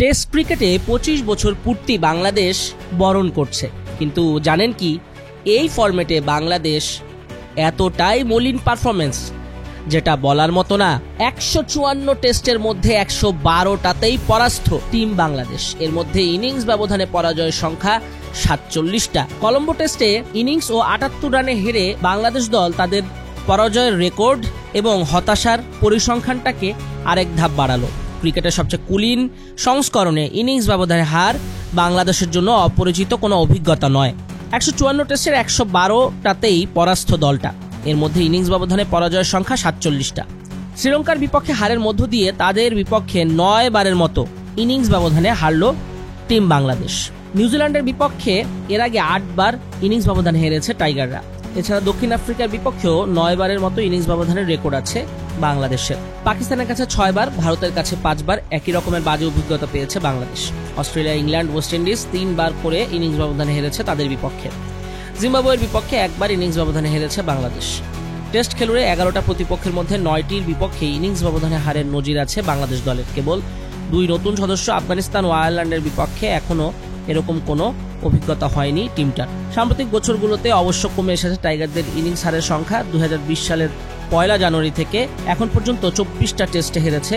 Test ক্রিকেটে 25 বছর পূর্তি বাংলাদেশ বরণ করছে, কিন্তু জানেন কি এই ফরম্যাটে বাংলাদেশ এতটাই মলিন পারফরমেন্স যেটা বলার মতো না। 154 টেস্টের মধ্যে 112টাতেই পরাস্ত টিম বাংলাদেশ। এর মধ্যে ইনিংস ব্যবধানে পরাজয়ের সংখ্যা 47টা। কলম্বো টেস্টে ইনিংস ও 78 রানে হেরে বাংলাদেশ দল তাদের পরাজয়ের রেকর্ড এবং হতাশার পরিসংখ্যানটাকে আরেক ধাপ বাড়ালো। ক্রিকেটের সবচেয়ে কুলীন সংস্করণে ইনিংস ব্যবধানে হার বাংলাদেশের জন্য অপরিচিত কোনো অভিজ্ঞতা নয়। 154 টেস্টের 112টাতেই পরাস্ত দলটা। এর মধ্যে ইনিংস ব্যবধানে পরাজয়ের সংখ্যা 47টা। শ্রীলঙ্কার বিপক্ষে হারের মধ্য দিয়ে তাদের বিপক্ষে 9 বারের মতো ইনিংস ব্যবধানে হারল টিম বাংলাদেশ। নিউজিল্যান্ডের বিপক্ষে এর আগে 8 বার ইনিংস ব্যবধানে হেরেছে টাইগাররা। এছাড়া দক্ষিণ আফ্রিকার বিপক্ষেও 9 বারের মতো ইনিংস ব্যবধানের রেকর্ড আছে বাংলাদেশের। পাকিস্তানের কাছে 6 বার, ভারতের কাছে 5 বার একই রকমের বাজে অভিজ্ঞতা পেয়েছে Bangladesh. Australia, England, West Indies 3 বার করে ইনিংস ব্যবধানে হেরেছে তাদের বিপক্ষে। জিম্বাবুয়ের বিপক্ষে 1 বার ইনিংস ব্যবধানে হেরেছে বাংলাদেশ। টেস্ট খেলুড়ে 11টা প্রতিপক্ষের মধ্যে 9টির বিপক্ষে ইনিংস ব্যবধানে হারের নজির আছে বাংলাদেশ দলের। কেবল 2 নতুন সদস্য আফগানিস্তান ও আয়ারল্যান্ডের বিপক্ষে এখনো এরকম কোনো অভিজ্ঞতা হয়নি টিমটার। সাম্প্রতিক বছরগুলোতে অবশ্য কমে এসেছে টাইগারদের ইনিংস হারের সংখ্যা। 2020 সালের 1 জানুয়ারি থেকে এখন পর্যন্ত 24টা টেস্টে হেরেছে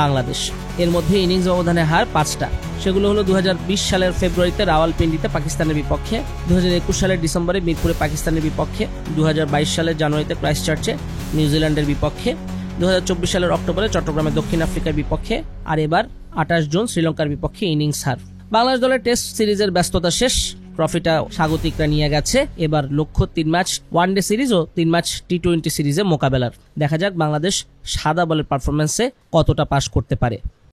বাংলাদেশ। এর মধ্যে ইনিংস ব্যবধানে হার 5টা। সেগুলো হলো 2020 সালের ফেব্রুয়ারিতে রাওয়ালপিন্ডিতে পাকিস্তানের বিপক্ষে, 2021 সালের ডিসেম্বরে মিরপুরে পাকিস্তানের বিপক্ষে, 2022 সালের জানুয়ারিতে ক্রাইস্টচার্চে নিউজিল্যান্ডের বিপক্ষে, 2024 সালের অক্টোবরে চট্টগ্রামে দক্ষিণ আফ্রিকার বিপক্ষে, আর এবার 28 জুন শ্রীলঙ্কার বিপক্ষে ইনিংস হার। বাংলাদেশ দলের টেস্ট সিরিজের ব্যস্ততা শেষ। ট্রফিটা স্বাগতিকরা নিয়ে গেছে। এবার লক্ষ্য 3 ম্যাচ ওয়ানডে সিরিজ ও 3 ম্যাচ টি20 সিরিজে মোকাবেলার। দেখা যাক বাংলাদেশ সাদা বলের পারফরমেন্সে কতটা পাস করতে পারে।